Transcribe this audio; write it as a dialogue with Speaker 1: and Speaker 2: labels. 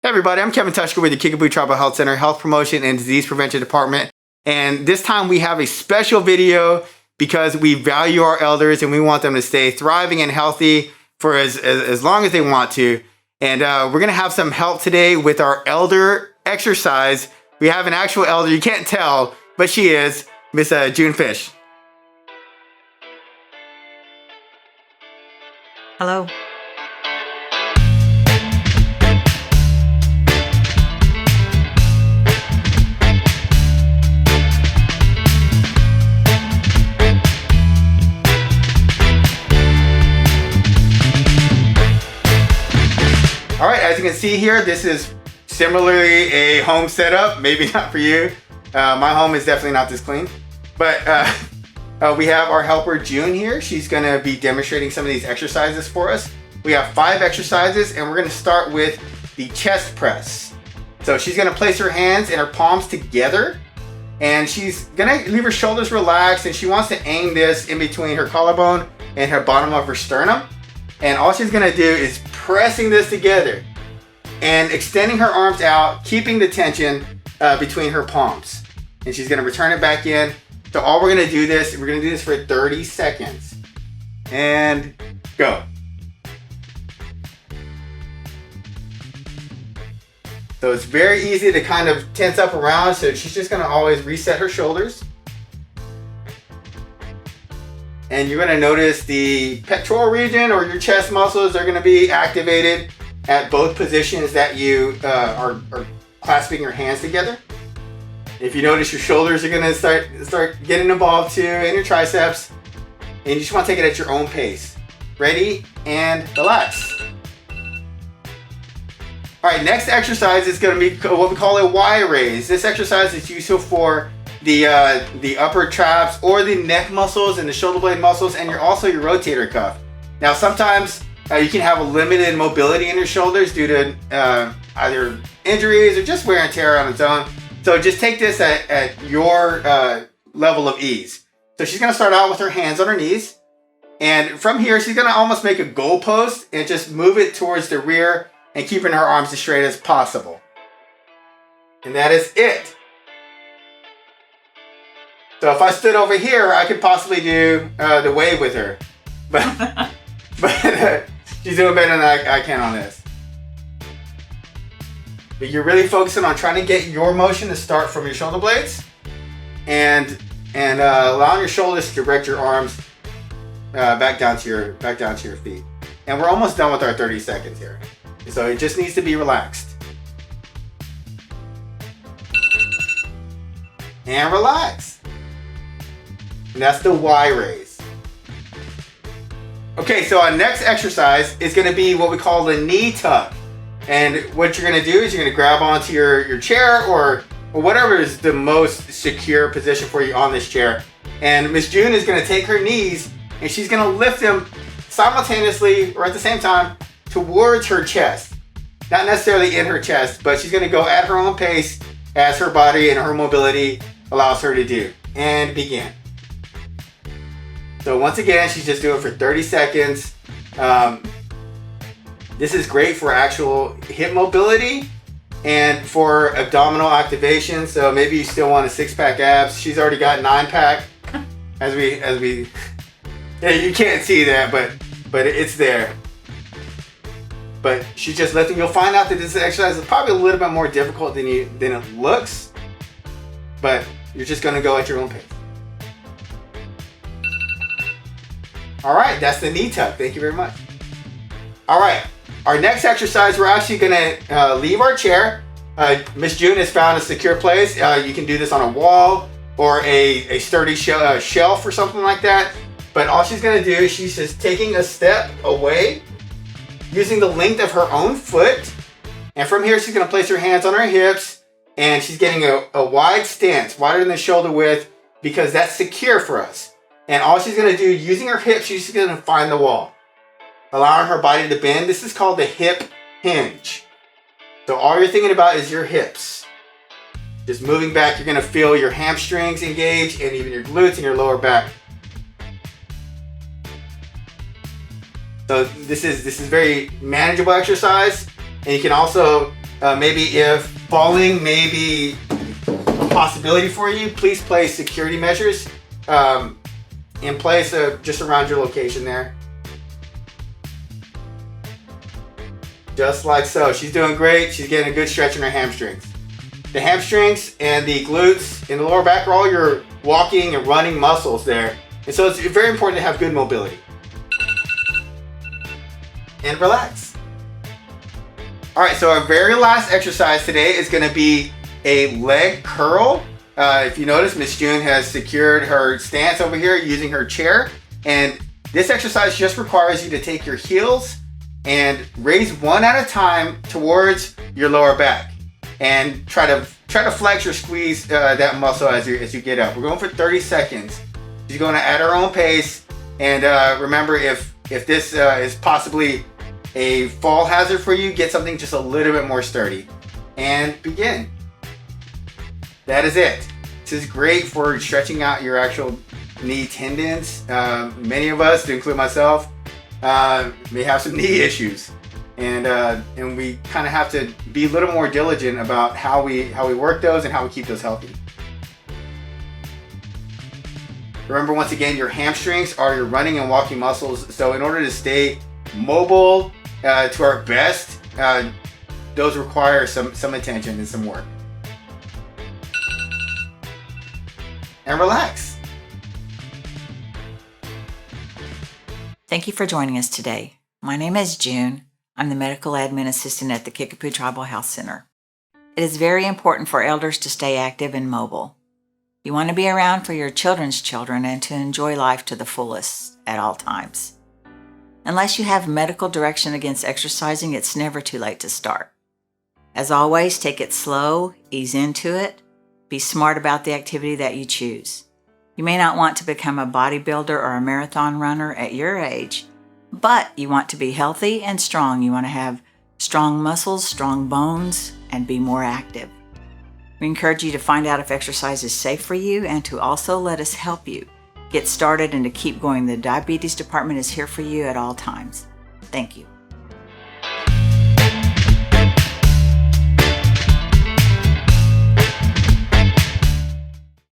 Speaker 1: Hey everybody, I'm Kevin Tushka with the Kickapoo Tribal Health Center Health Promotion and Disease Prevention Department. And this time we have a special video because we value our elders and we want them to stay thriving and healthy for as long as they want to. And we're gonna have some help today with our elder exercise. We have an actual elder, you can't tell, but she is Miss June Fish.
Speaker 2: Hello.
Speaker 1: All right, as you can see here, this is similarly a home setup. Maybe not for you. My home is definitely not this clean. But we have our helper June here. She's gonna be demonstrating some of these exercises for us. We have 5 exercises and we're gonna start with the chest press. So she's gonna place her hands and her palms together and she's gonna leave her shoulders relaxed and she wants to aim this in between her collarbone and her bottom of her sternum. And all she's gonna do is pressing this together and extending her arms out, keeping the tension between her palms. And she's gonna return it back in. So all we're gonna do this for 30 seconds. And go. So it's very easy to kind of tense up around, so she's just gonna always reset her shoulders. And you're gonna notice the pectoral region or your chest muscles are gonna be activated at both positions that you are clasping your hands together. If you notice your shoulders are gonna start getting involved too, and your triceps. And you just wanna take it at your own pace. Ready and relax. All right, next exercise is gonna be what we call a Y raise. This exercise is useful for the upper traps or the neck muscles and the shoulder blade muscles and also your rotator cuff. Now sometimes you can have a limited mobility in your shoulders due to either injuries or just wear and tear on its own. So just take this at your level of ease. So she's gonna start out with her hands on her knees. And from here, she's gonna almost make a goalpost and just move it towards the rear and keeping her arms as straight as possible. And that is it. So if I stood over here, I could possibly do the wave with her. But she's doing better than I can on this. But you're really focusing on trying to get your motion to start from your shoulder blades and allowing your shoulders to direct your arms back down to your feet. And we're almost done with our 30 seconds here. So it just needs to be relaxed. And relax. And that's the Y raise. Okay, so our next exercise is gonna be what we call the knee tuck. And what you're gonna do is you're gonna grab onto your chair or whatever is the most secure position for you on this chair. And Miss June is gonna take her knees and she's gonna lift them simultaneously or at the same time towards her chest. Not necessarily in her chest, but she's gonna go at her own pace as her body and her mobility allows her to do. And begin. So once again, she's just doing it for 30 seconds. This is great for actual hip mobility and for abdominal activation. So maybe you still want a 6-pack abs. She's already got 9-pack. As we, yeah, you can't see that, but it's there. But she's just lifting. You'll find out that this exercise is probably a little bit more difficult than it looks, but you're just gonna go at your own pace. All right, that's the knee tuck. Thank you very much. All right, our next exercise, we're actually gonna leave our chair. Miss June has found a secure place. You can do this on a wall or a sturdy shelf or something like that. But all she's gonna do is she's just taking a step away using the length of her own foot. And from here, she's gonna place her hands on her hips and she's getting a wide stance, wider than the shoulder width, because that's secure for us. And all she's gonna do, using her hips, she's gonna find the wall, allowing her body to bend. This is called the hip hinge. So all you're thinking about is your hips. Just moving back, you're gonna feel your hamstrings engage and even your glutes and your lower back. So this is very manageable exercise, and you can also Maybe if falling may be a possibility for you, please place security measures in place just around your location there. Just like so. She's doing great. She's getting a good stretch in her hamstrings. The hamstrings and the glutes in the lower back are all your walking and running muscles there. And so it's very important to have good mobility. And relax. All right, so our very last exercise today is going to be a leg curl. If you notice, Miss June has secured her stance over here using her chair. And this exercise just requires you to take your heels and raise one at a time towards your lower back. And try to flex or squeeze that muscle as you get up. We're going for 30 seconds. She's going at her own pace. And remember, if this is possibly a fall hazard for you, get something just a little bit more sturdy. And begin. That is it. This is great for stretching out your actual knee tendons. Many of us, to include myself, may have some knee issues. And we kind of have to be a little more diligent about how we work those and how we keep those healthy. Remember, once again, your hamstrings are your running and walking muscles. So in order to stay mobile to our best, those require some attention and some work. And relax.
Speaker 2: Thank you for joining us today. My name is June. I'm the medical admin assistant at the Kickapoo Tribal Health Center. It is very important for elders to stay active and mobile. You want to be around for your children's children and to enjoy life to the fullest at all times. Unless you have medical direction against exercising, it's never too late to start. As always, take it slow, ease into it, be smart about the activity that you choose. You may not want to become a bodybuilder or a marathon runner at your age, but you want to be healthy and strong. You want to have strong muscles, strong bones, and be more active. We encourage you to find out if exercise is safe for you and to also let us help you get started and to keep going. The diabetes department is here for you at all times. Thank you.